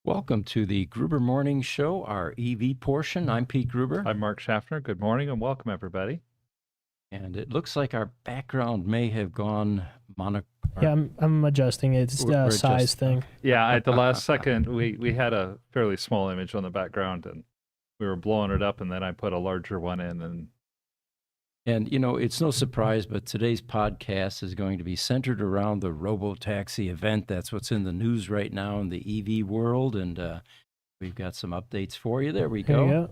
Welcome to the Gruber Morning Show, our EV portion. I'm Pete Gruber, I'm Mark Schaffner. Good morning and welcome, everybody. and it looks like our background may have gone mono. Yeah, I'm adjusting it. It's We're a size just thing. Yeah, at the last second, we had a fairly small image on the background and we were blowing it up, and then I put a larger one in. And it's no surprise, but today's podcast is going to be centered around the robotaxi event. That's what's in the news right now in the EV world, and we've got some updates for you. There we There you go.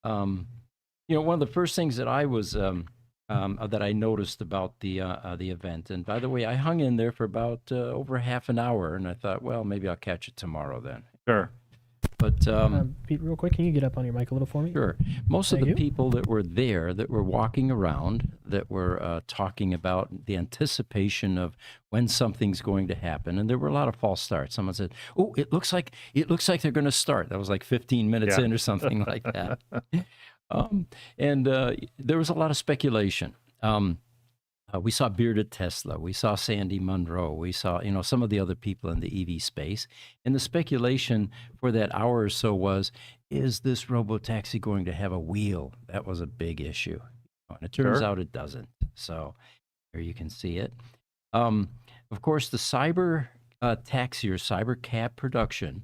go. One of the first things that I was that I noticed about the event, and by the way, I hung in there for about over half an hour, and I thought, well, maybe I'll catch it tomorrow then. Sure. But Pete, real quick, can you get up on your mic a little for me? sure, most of Thank the you. people that were there, that were walking around, that were talking about the anticipation of when something's going to happen, and there were a lot of false starts. Someone said, "Oh, it looks like they're going to start." That was like 15 minutes Yeah. in or something like that. And there was a lot of speculation. We saw Bearded Tesla. We saw Sandy Munro. We saw, some of the other people in the EV space. And the speculation for that hour or so was, is this robotaxi going to have a wheel? That was a big issue. And it turns Sure. out it doesn't. So here you can see it. Of course, the cyber taxi or cyber cab production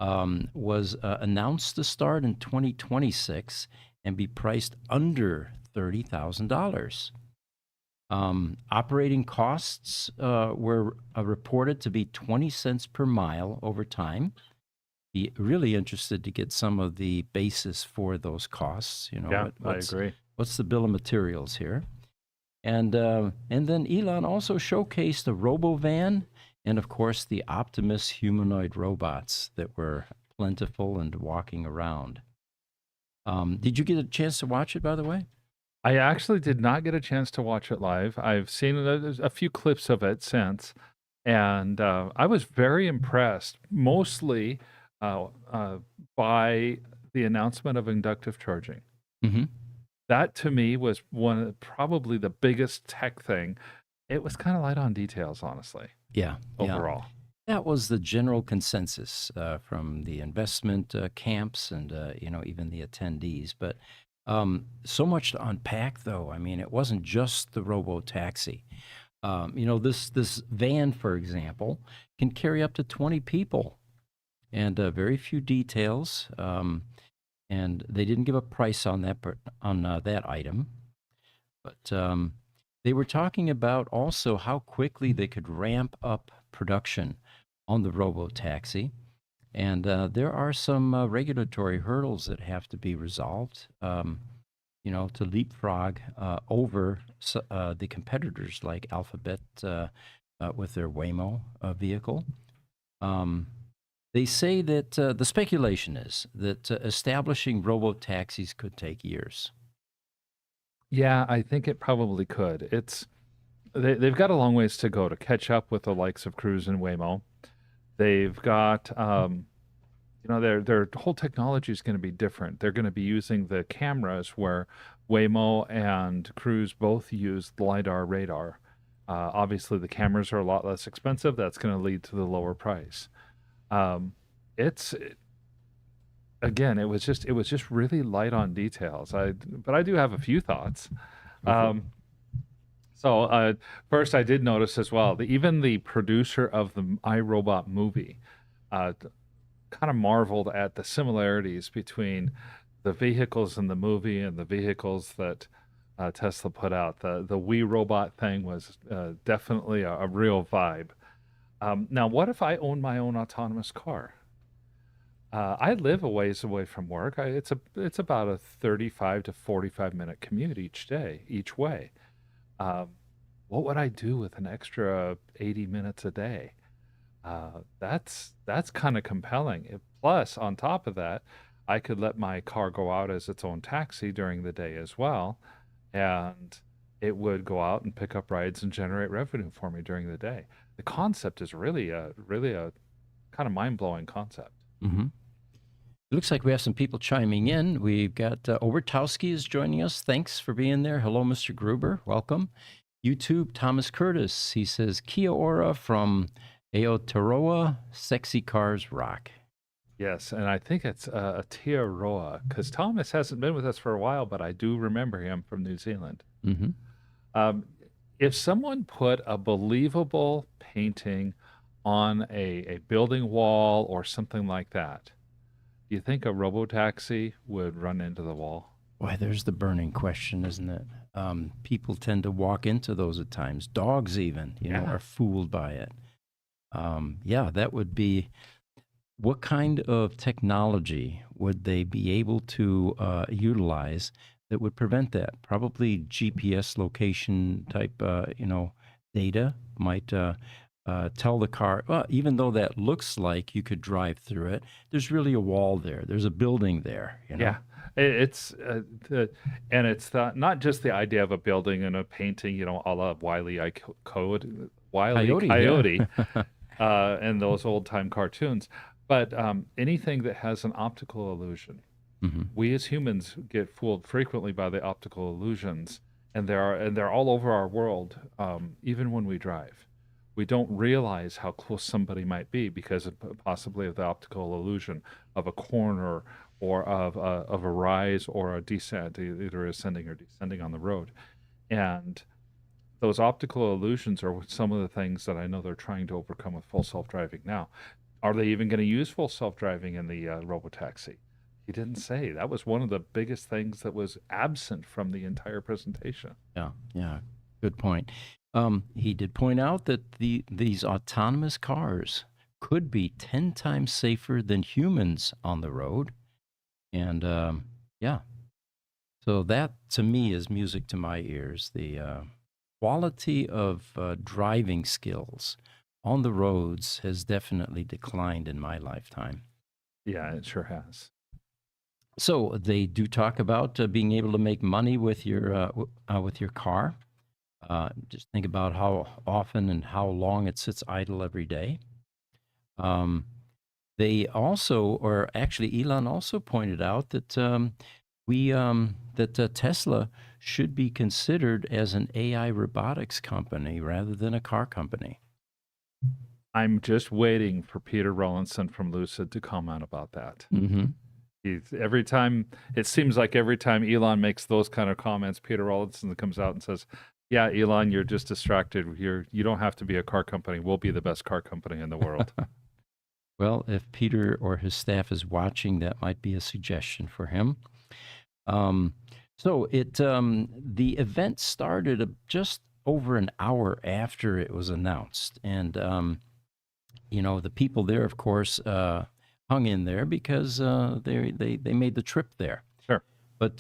was announced to start in 2026 and be priced under $30,000. Operating costs were reported to be 20 cents per mile over time. Be really interested to get some of the basis for those costs. Yeah, I agree. What's the bill of materials here? And then Elon also showcased a Robo van and, of course, the Optimus humanoid robots that were plentiful and walking around. Did you get a chance to watch it, by the way? I actually did not get a chance to watch it live. I've seen a few clips of it since, and I was very impressed, mostly by the announcement of inductive charging. Mm-hmm. That to me was probably the biggest tech thing. It was kind of light on details, honestly, Yeah. overall. That was the general consensus from the investment camps and even the attendees. But so much to unpack, though. I mean, it wasn't just the robo taxi. This van, for example, can carry up to 20 people, and very few details. And they didn't give a price on that item, but they were talking about also how quickly they could ramp up production on the robo taxi. And there are some regulatory hurdles that have to be resolved, to leapfrog over the competitors like Alphabet with their Waymo vehicle. They say that the speculation is that establishing robo taxis could take years. Yeah, I think it probably could. They've got a long ways to go to catch up with the likes of Cruise and Waymo. They've got, their whole technology is going to be different. They're going to be using the cameras where Waymo and Cruise both use LiDAR radar. Obviously, the cameras are a lot less expensive. That's going to lead to the lower price. Again, it was just really light on details. But I do have a few thoughts. So first, I did notice as well that even the producer of the iRobot movie kind of marveled at the similarities between the vehicles in the movie and the vehicles that Tesla put out. The We Robot thing was definitely a real vibe. Now, what if I own my own autonomous car? I live a ways away from work. It's about a 35 to 45-minute commute each way. What would I do with an extra 80 minutes a day? That's kind of compelling. Plus, on top of that, I could let my car go out as its own taxi during the day as well, and it would go out and pick up rides and generate revenue for me during the day. The concept is really a kind of mind-blowing concept. Mm-hmm. It looks like we have some people chiming in. We've got Obertowski is joining us. Thanks for being there. Hello, Mr. Gruber. Welcome. YouTube, Thomas Curtis. He says, Kia ora from Aotearoa, sexy cars rock. Yes, and I think it's Aotearoa, because Thomas hasn't been with us for a while, but I do remember him from New Zealand. Hmm. Um, if someone put a believable painting on a building wall or something like that, do you think a robotaxi would run into the wall? Boy, there's the burning question, isn't it? People tend to walk into those at times. Dogs, even, Yeah. are fooled by it. Yeah, that would be. What kind of technology would they be able to utilize that would prevent that? Probably GPS location type, data might tell the car, well, even though that looks like you could drive through it, there's really a wall there. There's a building there. Yeah, it's and it's not just the idea of a building and a painting, a la Wile E. Coyote, yeah. Coyote, and those old time cartoons, but anything that has an optical illusion. Hmm. We as humans get fooled frequently by the optical illusions, and they're all over our world, even when we drive. We don't realize how close somebody might be because of possibly of the optical illusion of a corner or of a rise or a descent, either ascending or descending on the road. And those optical illusions are some of the things that I know they're trying to overcome with full self-driving now. Are they even going to use full self-driving in the robotaxi? He didn't say. That was one of the biggest things that was absent from the entire presentation. Yeah, yeah, good point. He did point out that these autonomous cars could be 10 times safer than humans on the road. And yeah, so that to me is music to my ears. The quality of driving skills on the roads has definitely declined in my lifetime. Yeah, it sure has. So they do talk about being able to make money with your car. Just think about how often and how long it sits idle every day. Um, they also, or actually, Elon also pointed out that Tesla should be considered as an AI robotics company rather than a car company. I'm just waiting for Peter Rawlinson from Lucid to comment about that. Mm-hmm. Every time, it seems like every time Elon makes those kind of comments, Peter Rawlinson comes out and says, "Yeah, Elon, you're just distracted. You don't have to be a car company. We'll be the best car company in the world." Well, if Peter or his staff is watching, that might be a suggestion for him. Um, the event started just over an hour after it was announced, and the people there, of course, hung in there because they made the trip there. Sure. But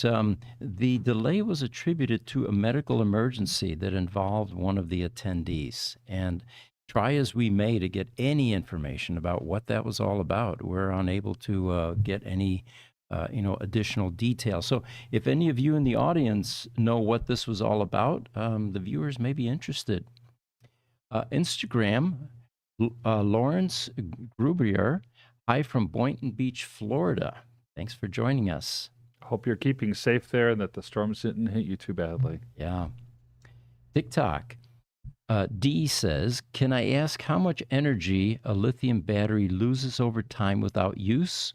the delay was attributed to a medical emergency that involved one of the attendees. And try as we may to get any information about what that was all about, we're unable to get any additional details. So if any of you in the audience know what this was all about, the viewers may be interested. Instagram, Lawrence Gruber, hi from Boynton Beach, Florida. Thanks for joining us. Hope you're keeping safe there and that the storms didn't hit you too badly. Yeah. TikTok. D says, can I ask how much energy a lithium battery loses over time without use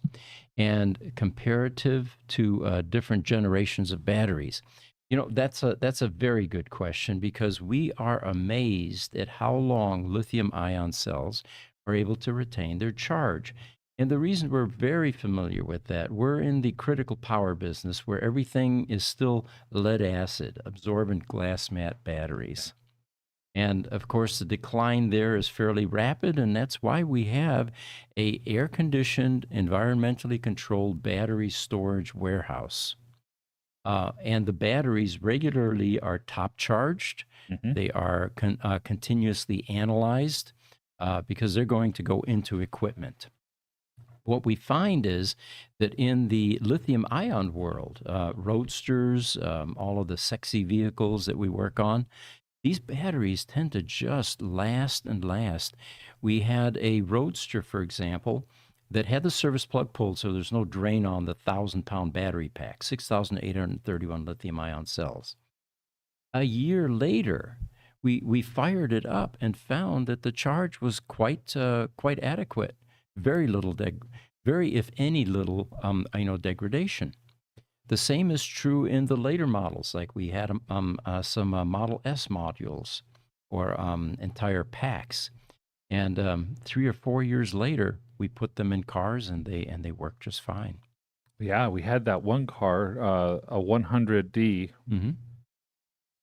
and comparative to different generations of batteries? That's a very good question because we are amazed at how long lithium ion cells are able to retain their charge. And the reason we're very familiar with that, we're in the critical power business where everything is still lead acid, absorbent glass mat batteries. And of course, the decline there is fairly rapid, and that's why we have a air-conditioned, environmentally controlled battery storage warehouse. And the batteries regularly are top charged. Mm-hmm. They are continuously analyzed because they're going to go into equipment. What we find is that in the lithium ion world, roadsters, all of the sexy vehicles that we work on, these batteries tend to just last and last. We had a roadster, for example, that had the service plug pulled so there's no drain on the 1,000-pound battery pack, 6,831 lithium ion cells. A year later, we fired it up and found that the charge was quite adequate. Very little very, if any, little, degradation. The same is true in the later models, like we had some Model S modules or entire packs, and 3 or 4 years later, we put them in cars, and they work just fine. Yeah, we had that one car, a 100D. Hmm.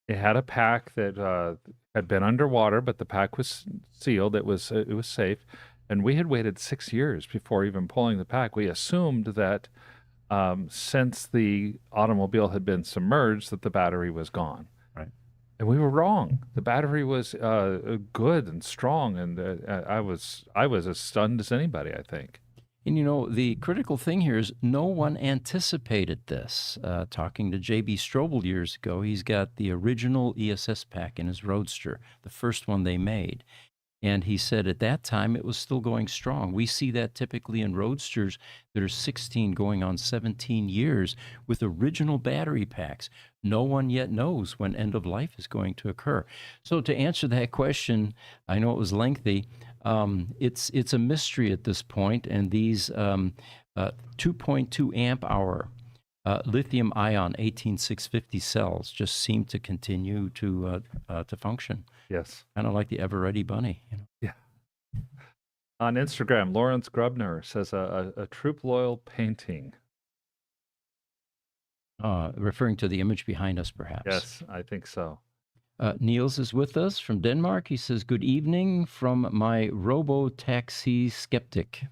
It had a pack that had been underwater, but the pack was sealed. It was safe, and we had waited 6 years before even pulling the pack. We assumed that since the automobile had been submerged, that the battery was gone, Right. and we were wrong. The battery was good and strong, and I was as stunned as anybody, I think. And the critical thing here is no one anticipated this. Talking to J.B. Strobel years ago, he's got the original ESS pack in his Roadster, the first one they made. And he said at that time it was still going strong. We see that typically in Roadsters that are 16 going on 17 years with original battery packs. No one yet knows when end of life is going to occur. So to answer that question, I know it was lengthy. It's a mystery at this point, and these 2.2 amp hour lithium ion 18650 cells just seem to continue to function, Yes. kind of like the ever ready bunny. Yeah. On Instagram, Lawrence Grubner says a troop loyal painting. Referring to the image behind us, perhaps. Yes, I think so. Niels is with us from Denmark. He says, "Good evening from my Robo taxi skeptic."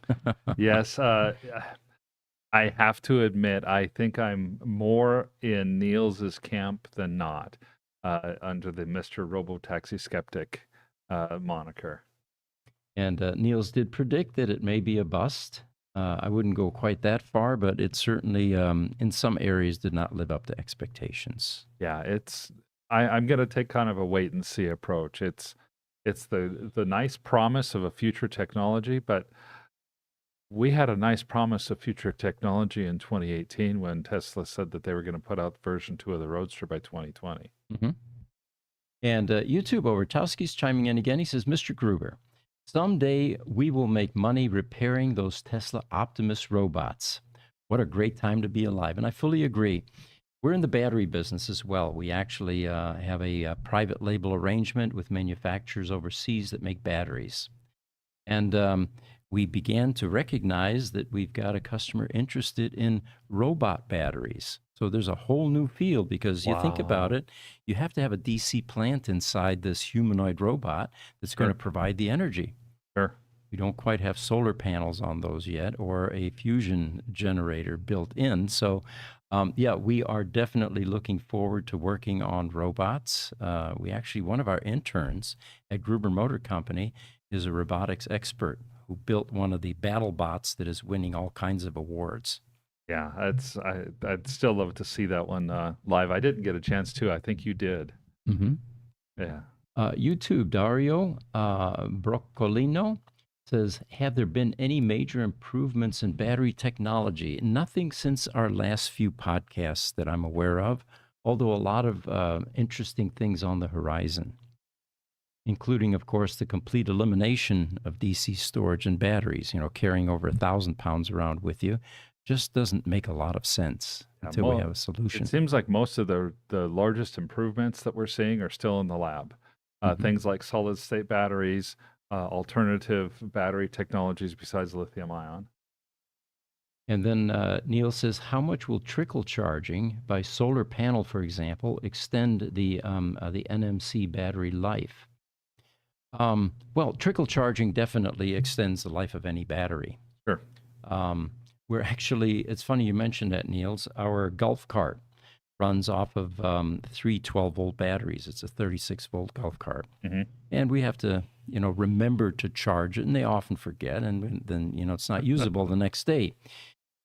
Yes, I have to admit, I think I'm more in Niels's camp than not, under the Mr. Robotaxi Skeptic moniker. And Niels did predict that it may be a bust. I wouldn't go quite that far, but it certainly, in some areas, did not live up to expectations. Yeah, I'm going to take kind of a wait and see approach. It's the nice promise of a future technology, but we had a nice promise of future technology in 2018 when Tesla said that they were going to put out version 2 of the Roadster by 2020. Mm-hmm. And YouTube Overtowski's chiming in again. He says, "Mr. Gruber, someday we will make money repairing those Tesla Optimus robots. What a great time to be alive." And I fully agree. We're in the battery business as well. We actually have a private label arrangement with manufacturers overseas that make batteries. And we began to recognize that we've got a customer interested in robot batteries. So there's a whole new field because you think about Wow. it, you have to have a DC plant inside this humanoid robot that's going to Sure. provide the energy. Sure. We don't quite have solar panels on those yet or a fusion generator built in. So, yeah, we are definitely looking forward to working on robots. One of our interns at Gruber Motor Company is a robotics expert who built one of the battle bots that is winning all kinds of awards. Yeah, I'd still love to see that one live. I didn't get a chance to. I think you did. Mm-hmm. Yeah. YouTube, Dario Broccolino says, "Have there been any major improvements in battery technology? Nothing since our last few podcasts that I'm aware of, although a lot of interesting things on the horizon, including, of course, the complete elimination of DC storage and batteries. Carrying over 1,000 pounds around with you just doesn't make a lot of sense Yeah, until we have a solution." It seems like most of the largest improvements that we're seeing are still in the lab. Mhm. Things like solid state batteries, alternative battery technologies besides lithium ion. And then Neil says, "How much will trickle charging by solar panel, for example, extend the NMC battery life?" Well, trickle charging definitely extends the life of any battery. Sure. It's funny you mentioned that, Niels. Our golf cart runs off of three 12-volt batteries. It's a 36-volt golf cart. Mm-hmm. And we have to, remember to charge it, and they often forget, and then, it's not usable the next day.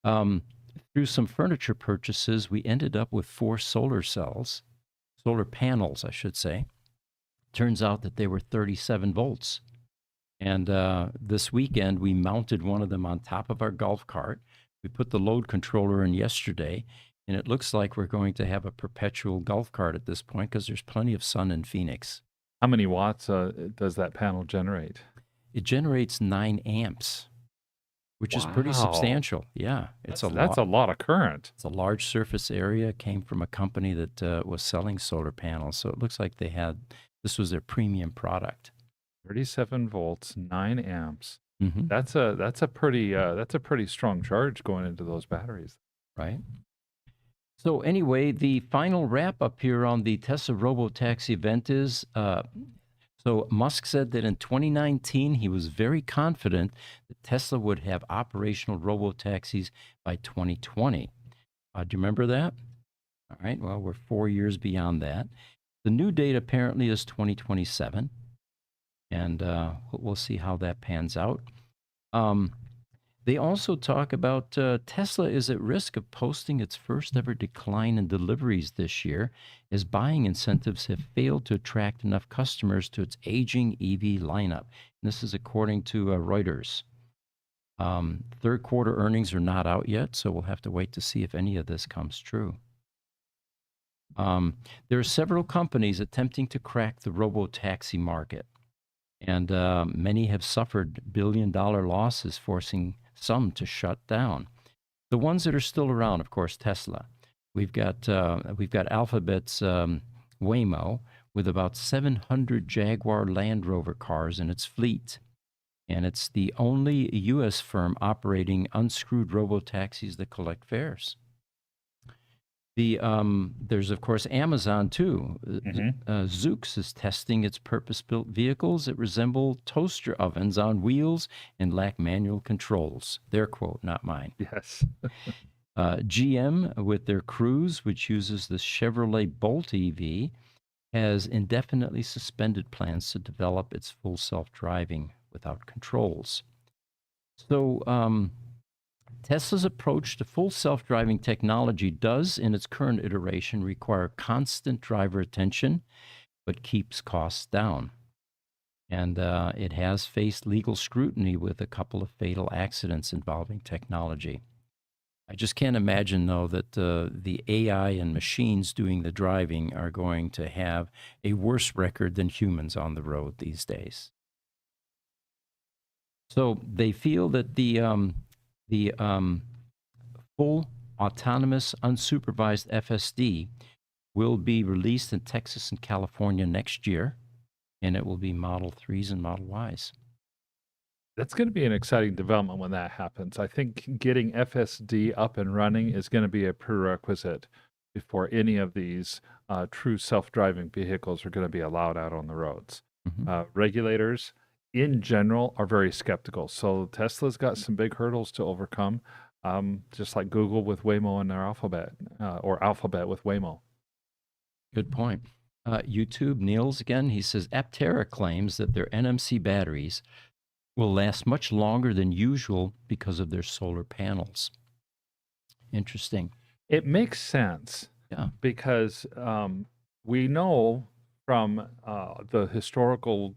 Through some furniture purchases, we ended up with 4 solar panels, I should say. Turns out that they were 37 volts. And this weekend, we mounted one of them on top of our golf cart. We put the load controller in yesterday, and it looks like we're going to have a perpetual golf cart at this point because there's plenty of sun in Phoenix. How many watts does that panel generate? It generates 9 amps. which is pretty Wow. substantial. Yeah, it's a That's lot. a lot of current. It's a large surface area. Came from a company that was selling solar panels, so it looks like this was their premium product. 37 volts, 9 amps. Hmm. That's a pretty strong charge going into those batteries. Right. So anyway, the final wrap up here on the Tesla Robotaxi event is so Musk said that in 2019 he was very confident that Tesla would have operational robotaxis by 2020. Do you remember that? All right. Well, we're 4 years beyond that. The new date apparently is 2027, and we'll see how that pans out. Um, They also talk about Tesla is at risk of posting its first ever decline in deliveries this year, as buying incentives have failed to attract enough customers to its aging EV lineup. And this is according to Reuters. Third quarter earnings are not out yet, so we'll have to wait to see if any of this comes true. There are several companies attempting to crack the robo-taxi market, and many have suffered billion-dollar losses, forcing some to shut down. The ones that are still around, of course, Tesla. We've got Alphabet's Waymo with about 700 Jaguar Land Rover cars in its fleet, and it's the only U.S. firm operating unscrewed robo-taxis that collect fares. There's of course Amazon too. Zoox is testing its purpose-built vehicles that resemble toaster ovens on wheels and lack manual controls. Their quote, not mine. Yes. GM with their Cruise, which uses the Chevrolet Bolt EV, has indefinitely suspended plans to develop its full self-driving without controls. So Tesla's approach to full self-driving technology does, in its current iteration, require constant driver attention, but keeps costs down. And it has faced legal scrutiny with a couple of fatal accidents involving technology. I just can't imagine, though, that the AI and machines doing the driving are going to have a worse record than humans on the road these days. So they feel that the full autonomous unsupervised FSD will be released in Texas and California next year, and it will be Model 3s and Model Ys. That's going to be an exciting development when that happens. I think getting FSD up and running is going to be a prerequisite before any of these true self-driving vehicles are going to be allowed out on the roads. Regulators in general are very skeptical. So Tesla's got some big hurdles to overcome, just like Google with Waymo and their Alphabet, or Alphabet with Waymo. Good point. YouTube, Niels again, he says Aptera claims that their NMC batteries will last much longer than usual because of their solar panels. Interesting. It makes sense. Yeah. Because we know from the historical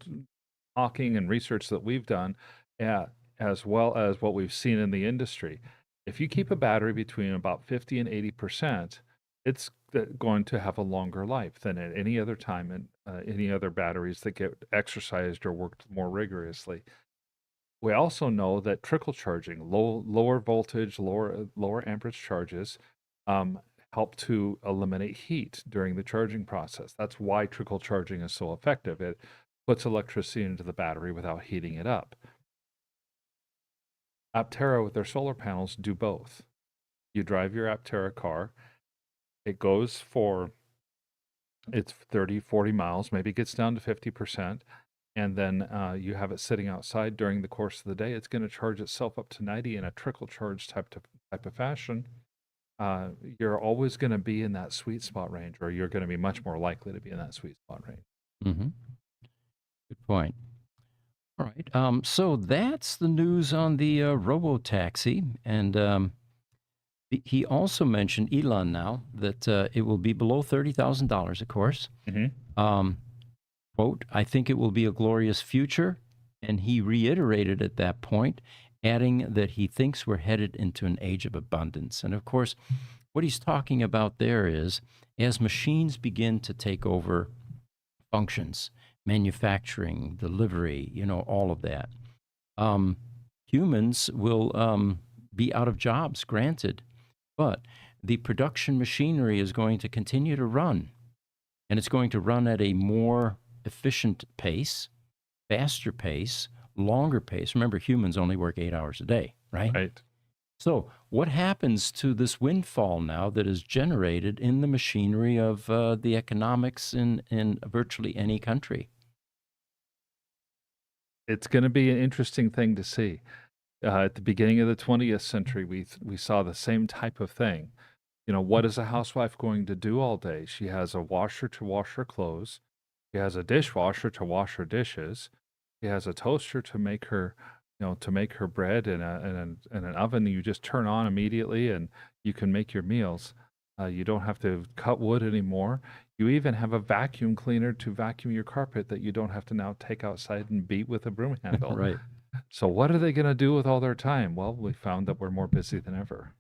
talking and research that we've done, as well as what we've seen in the industry, if you keep a battery between about 50 and 80%, it's going to have a longer life than at any other time in any other batteries that get exercised or worked more rigorously. We also know that trickle charging, lower voltage, lower amperage charges, help to eliminate heat during the charging process. That's why trickle charging is so effective. It puts electricity into the battery without heating it up. Aptera with their solar panels do both. You drive your Aptera car, it goes for it's 30, 40 miles, maybe it gets down to 50%. And then you have it sitting outside during the course of the day. It's going to charge itself up to 90 in a trickle charge type of fashion. You're always going to be in that sweet spot range, or you're going to be much more likely to be in that sweet spot range. Mm-hmm. Good point. All right. So that's the news on the robo-taxi. And he also mentioned, Elon now, that it will be below $30,000, of course. Quote, I think it will be a glorious future. And he reiterated at that point, adding that he thinks we're headed into an age of abundance. And of course, what he's talking about there is as machines begin to take over functions, manufacturing, delivery, all of that, humans will be out of jobs, granted, but the production machinery is going to continue to run, and it's going to run at a more efficient pace, faster pace, longer pace. Remember, humans only work 8 hours a day, right? Right. So, what happens to this windfall now that is generated in the machinery of the economics in virtually any country? It's going to be an interesting thing to see. At the beginning of the 20th century, we saw the same type of thing. What is a housewife going to do all day? She has a washer to wash her clothes. She has a dishwasher to wash her dishes. She has a toaster to make her bread, and an oven you just turn on immediately, and you can make your meals. You don't have to cut wood anymore. You even have a vacuum cleaner to vacuum your carpet that you don't have to now take outside and beat with a broom handle. Right. So what are they going to do with all their time? Well, we found that we're more busy than ever.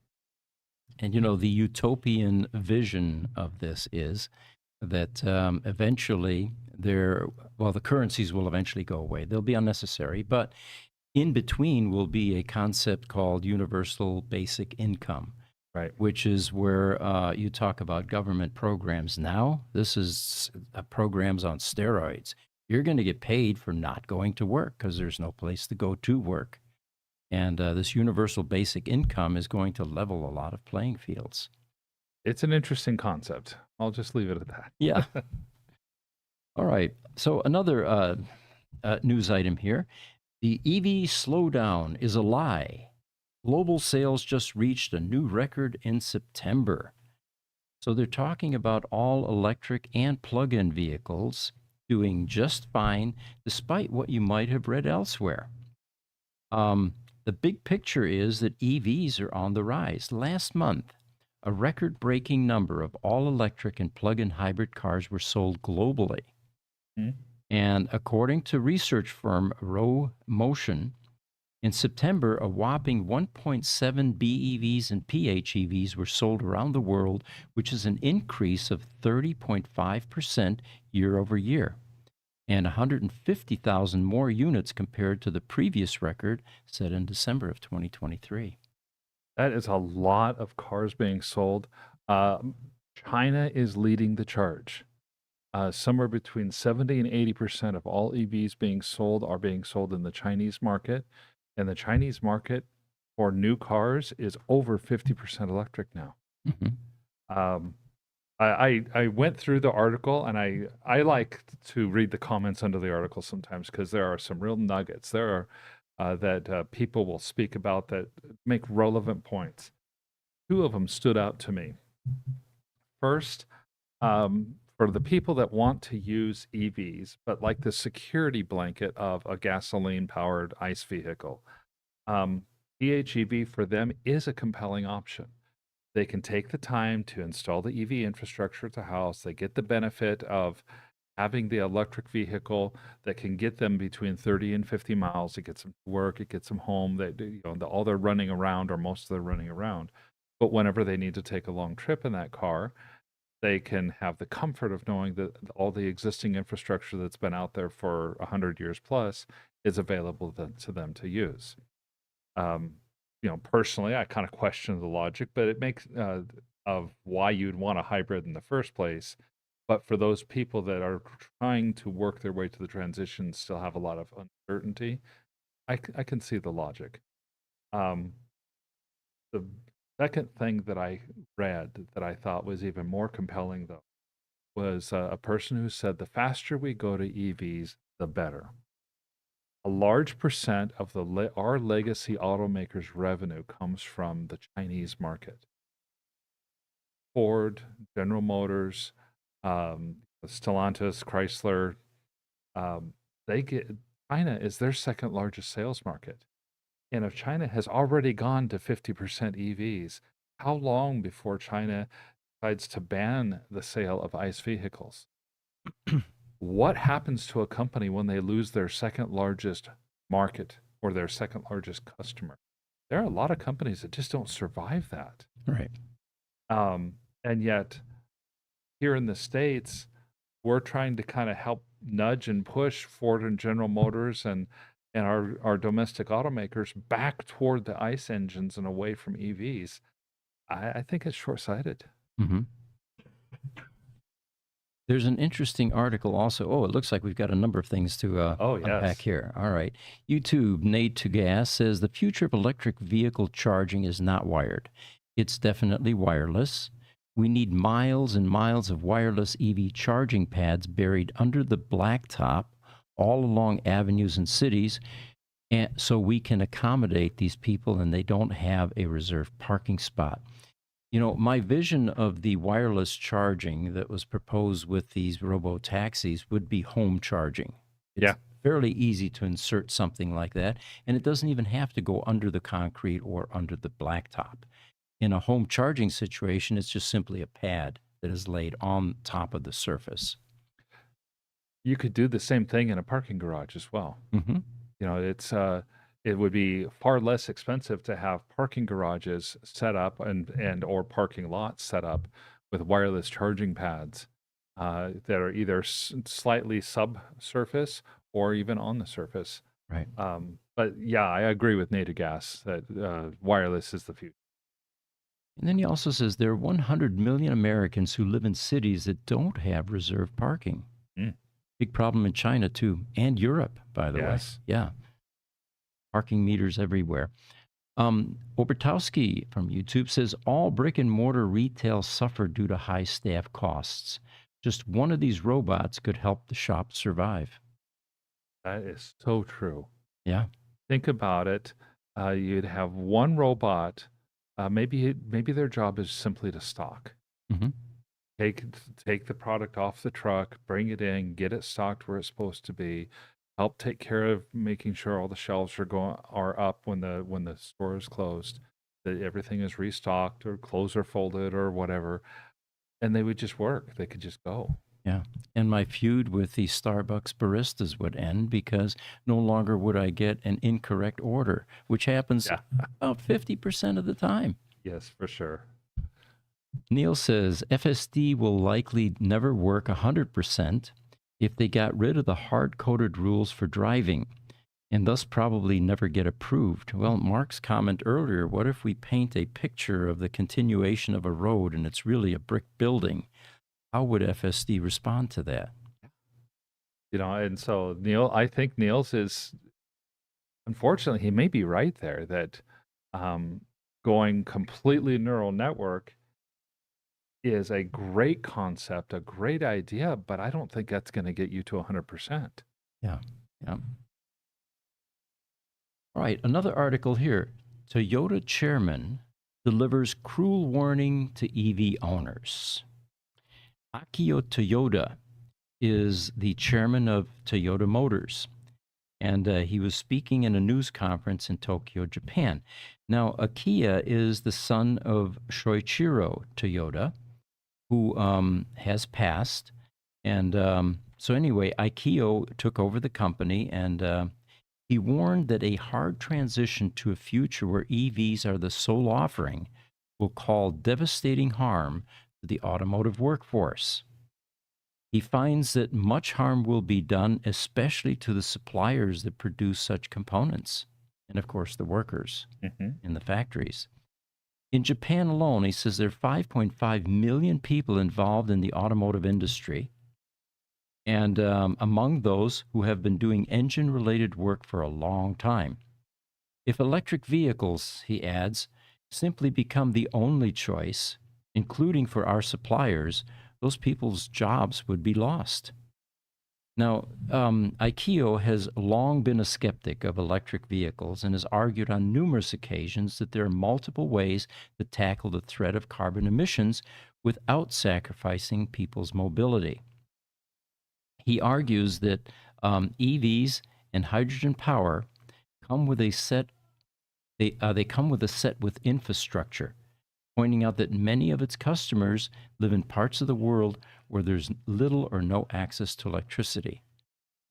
And the utopian vision of this is that eventually the currencies will eventually go away. They'll be unnecessary, but in between will be a concept called universal basic income, Right. which is where you talk about government programs now. This is programs on steroids. You're going to get paid for not going to work because there's no place to go to work. And this universal basic income is going to level a lot of playing fields. It's an interesting concept. I'll just leave it at that. Yeah. All right. So another news item here. The EV slowdown is a lie. Global sales just reached a new record in September. So they're talking about all electric and plug-in vehicles doing just fine, despite what you might have read elsewhere. The big picture is that EVs are on the rise. Last month, a record-breaking number of all-electric and plug-in hybrid cars were sold globally. Mhm. And according to research firm Robo, in September, a whopping 1.7 BEVs and PHEVs were sold around the world, which is an increase of 30.5% year over year, and 150,000 more units compared to the previous record set in December of 2023. That is a lot of cars being sold. China is leading the charge. Somewhere between 70 and 80% of all EVs being sold are being sold in the Chinese market. And the Chinese market for new cars is over 50% electric now. Mhm. Um, I went through the article, and I like to read the comments under the article sometimes because there are some real nuggets. There are that people will speak about that make relevant points. Two of them stood out to me. First, for the people that want to use EVs, but like the security blanket of a gasoline-powered ICE vehicle, PHEV for them is a compelling option. They can take the time to install the EV infrastructure at the house. They get the benefit of having the electric vehicle that can get them between 30 and 50 miles. It gets them to work, it gets them home. All their running around, or most of their running around. But whenever they need to take a long trip in that car, they can have the comfort of knowing that all the existing infrastructure that's been out there for 100 years plus is available to them to use. Personally, I kind of question the logic, but it makes of why you'd want a hybrid in the first place. But for those people that are trying to work their way to the transition, still have a lot of uncertainty, I can see the logic. Um, the second thing that I read that I thought was even more compelling, though, was a person who said the faster we go to EVs, the better. A large percent of our legacy automakers' revenue comes from the Chinese market. Ford, General Motors, Stellantis, Chrysler, China is their second largest sales market. And if China has already gone to 50% EVs, how long before China decides to ban the sale of ICE vehicles? What happens to a company when they lose their second largest market or their second largest customer? There are a lot of companies that just don't survive that. Right. And yet, here in the States, we're trying to kind of help nudge and push Ford and General Motors and and our domestic automakers back toward the ICE engines and away from EVs, I think it's short-sighted. Hmm. There's an interesting article also. Oh, it looks like we've got a number of things to Oh, unpack yes. here. All right. YouTube, Nate to Gas says the future of electric vehicle charging is not wired. It's definitely wireless. We need miles and miles of wireless EV charging pads buried under the blacktop all along avenues and cities, and so we can accommodate these people and they don't have a reserved parking spot. You know, my vision of the wireless charging that was proposed with these robo taxis would be home charging. It's Yeah. fairly easy to insert something like that, and it doesn't even have to go under the concrete or under the blacktop. In a home charging situation, it's just simply a pad that is laid on top of the surface. You could do the same thing in a parking garage as well. Hmm. You know, it would be far less expensive to have parking garages set up and or parking lots set up with wireless charging pads that are either slightly subsurface or even on the surface. Right. But yeah, I agree with Native Gas that wireless is the future. And then he also says there are 100 million Americans who live in cities that don't have reserved parking. Mm. Big problem in China, too, and Europe, by the way. Yes. Yeah. Parking meters everywhere. Obertowski from YouTube says all brick and mortar retail suffer due to high staff costs. Just one of these robots could help the shop survive. That is so true. Yeah. Think about it. You'd have one robot. Maybe their job is simply to stock. Hmm. Take the product off the truck, bring it in, get it stocked where it's supposed to be, help take care of making sure all the shelves are up when the store is closed, that everything is restocked or clothes are folded or whatever, and they would just work. They could just go. Yeah. And my feud with the Starbucks baristas would end because no longer would I get an incorrect order, which happens Yeah. about 50% of the time. Yes, for sure. Neil says FSD will likely never work 100% if they got rid of the hard coded rules for driving and thus probably never get approved. Well, Mark's comment earlier, what if we paint a picture of the continuation of a road and it's really a brick building? How would FSD respond to that? You know, and so I think Niels is, unfortunately, he may be right there that going completely neural network is a great concept, a great idea, but I don't think that's going to get you to 100%. Yeah. Yeah. All right. Another article here. Toyota chairman delivers cruel warning to EV owners. Akio Toyoda is the chairman of Toyota Motors, and he was speaking in a news conference in Tokyo, Japan. Now, Akio is the son of Shoichiro Toyoda, who has passed. And so, anyway, Akio took over the company, and he warned that a hard transition to a future where EVs are the sole offering will cause devastating harm to the automotive workforce. He finds that much harm will be done, especially to the suppliers that produce such components, and of course, the workers in the factories. In Japan alone, he says there are 5.5 million people involved in the automotive industry, and among those who have been doing engine-related work for a long time. If electric vehicles, he adds, simply become the only choice, including for our suppliers, those people's jobs would be lost. Now, Aikio has long been a skeptic of electric vehicles and has argued on numerous occasions that there are multiple ways to tackle the threat of carbon emissions without sacrificing people's mobility. He argues that EVs and hydrogen power come with a set. They come with a set with infrastructure, pointing out that many of its customers live in parts of the world where there's little or no access to electricity.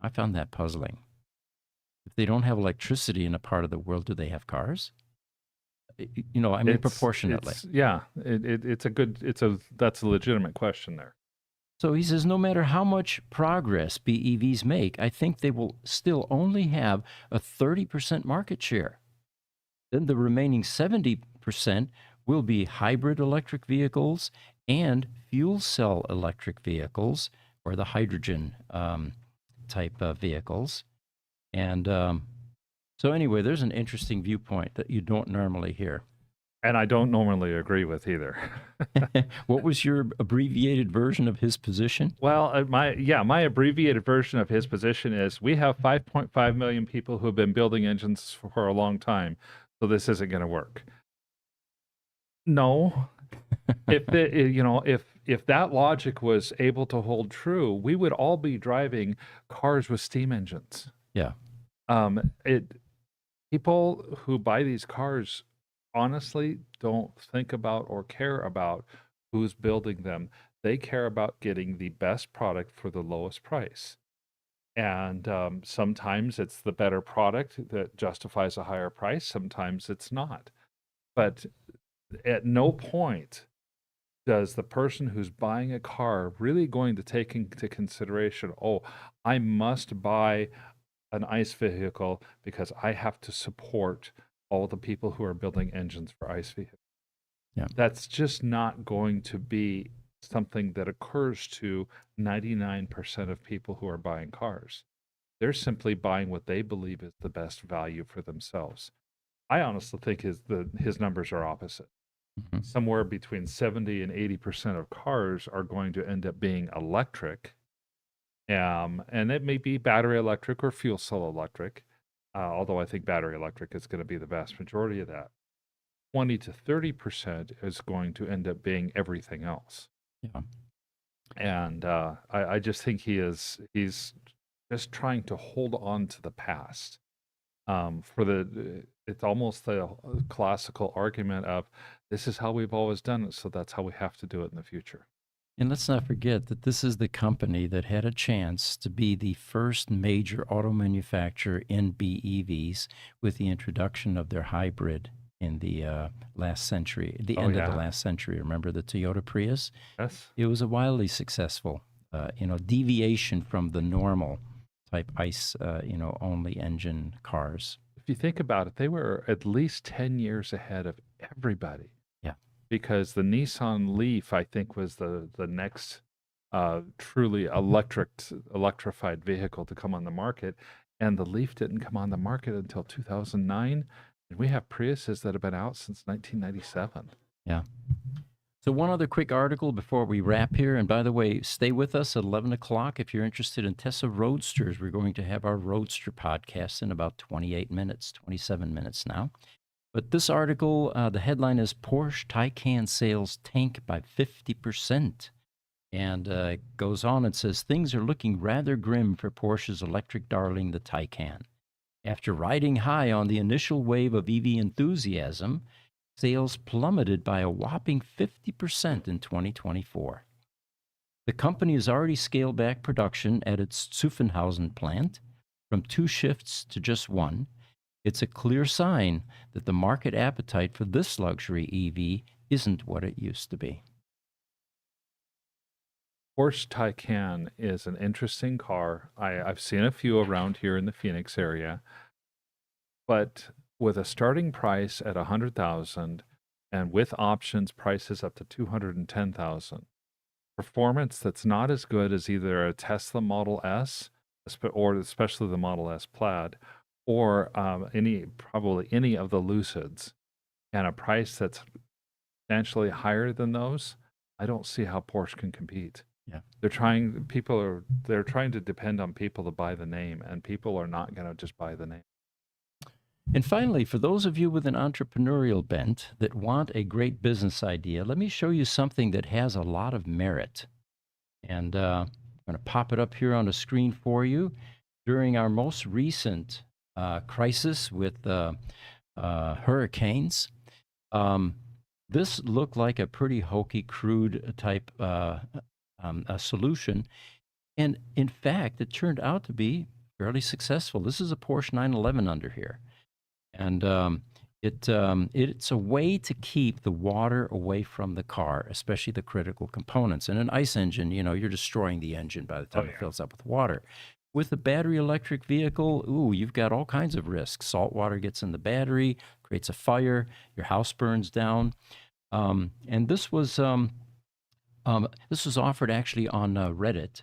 I found that puzzling. If they don't have electricity in a part of the world, do they have cars? You know, I mean, proportionately. That's a legitimate question there. So he says, no matter how much progress BEVs make, I think they will still only have a 30% market share. Then the remaining 70% will be hybrid electric vehicles and fuel cell electric vehicles, or the hydrogen type of vehicles. And so, anyway, there's an interesting viewpoint that you don't normally hear. And I don't normally agree with either. What was your abbreviated version of his position? Well, my abbreviated version of his position is we have 5.5 million people who have been building engines for a long time, so this isn't going to work. No, if that logic was able to hold true, we would all be driving cars with steam engines. Yeah. People who buy these cars honestly don't think about or care about who's building them. They care about getting the best product for the lowest price. And sometimes it's the better product that justifies a higher price. Sometimes it's not. But at no point does the person who's buying a car really going to take into consideration, oh, I must buy an ICE vehicle because I have to support all the people who are building engines for ICE vehicles. Yeah. That's just not going to be something that occurs to 99% of people who are buying cars. They're simply buying what they believe is the best value for themselves. I honestly think his numbers are opposite. Mhm. Somewhere between 70 and 80% of cars are going to end up being electric. And it may be battery electric or fuel cell electric, although I think battery electric is going to be the vast majority of that. 20 to 30% is going to end up being everything else. Yeah. And I just think he's just trying to hold on to the past. It's almost the classical argument of this is how we've always done it, so that's how we have to do it in the future. And let's not forget that this is the company that had a chance to be the first major auto manufacturer in BEVs with the introduction of their hybrid in the last century, the end of the last century. Remember the Toyota Prius? Yes. It was a wildly successful, deviation from the normal type ICE, only engine cars. If you think about it, they were at least 10 years ahead of everybody. Yeah. Because the Nissan Leaf, I think, was the next truly electrified vehicle to come on the market. And the Leaf didn't come on the market until 2009. And we have Priuses that have been out since 1997. Yeah. So one other quick article before we wrap here. And by the way, stay with us at 11 o'clock if you're interested in Tesla Roadsters. We're going to have our Roadster podcast in about 28 minutes, 27 minutes now. But this article, the headline is Porsche Taycan sales tank by 50%. And it goes on and says, things are looking rather grim for Porsche's electric darling, the Taycan. After riding high on the initial wave of EV enthusiasm, sales plummeted by a whopping 50% in 2024. The company has already scaled back production at its Zuffenhausen plant from 2 shifts to just 1. It's a clear sign that the market appetite for this luxury EV isn't what it used to be. Porsche Taycan is an interesting car. I've seen a few around here in the Phoenix area, but with a starting price at $100,000 and with options prices up to $210,000, performance that's not as good as either a Tesla Model S or especially the Model S Plaid or probably any of the Lucids, and a price that's substantially higher than those, I don't see how Porsche can compete. Yeah. They're trying to depend on people to buy the name, and people are not going to just buy the name. And finally, for those of you with an entrepreneurial bent that want a great business idea, let me show you something that has a lot of merit. And I'm going to pop it up here on the screen for you. During our most recent crisis with hurricanes, this looked like a pretty hokey, crude type a solution. And in fact, it turned out to be fairly successful. This is a Porsche 911 under here. And It's a way to keep the water away from the car, especially the critical components. In an ice engine, you're destroying the engine by the Oh time it yeah. fills up with water. With a battery electric vehicle, ooh, you've got all kinds of risks. Salt water gets in the battery, creates a fire, your house burns down. And this was offered actually on Reddit.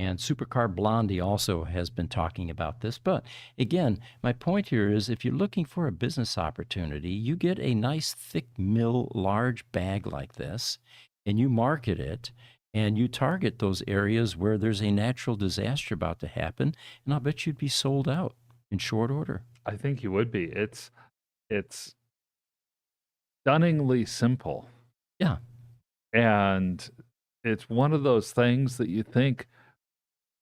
And Supercar Blondie also has been talking about this. But again, my point here is if you're looking for a business opportunity, you get a nice thick mill, large bag like this, and you market it and you target those areas where there's a natural disaster about to happen. And I'll bet you'd be sold out in short order. I think you would be. It's stunningly simple. Yeah, And it's one of those things that you think,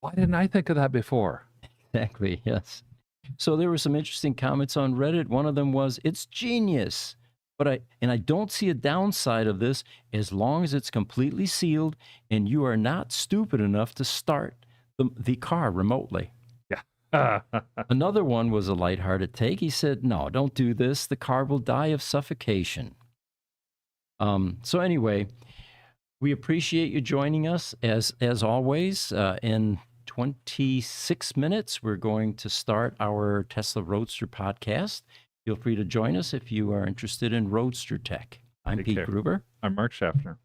why didn't I think of that before? exactly. Yes. So there were some interesting comments on Reddit. One of them was, "It's genius." But I don't see a downside of this as long as it's completely sealed and you are not stupid enough to start the car remotely. Yeah. Another one was a lighthearted take. He said, "No, don't do this. The car will die of suffocation." So anyway, we appreciate you joining us as always. In 26 minutes, we're going to start our Tesla Roadster podcast. Feel free to join us if you are interested in roadster tech. I'm Take Pete care. Gruber. I'm Mark Schaffner.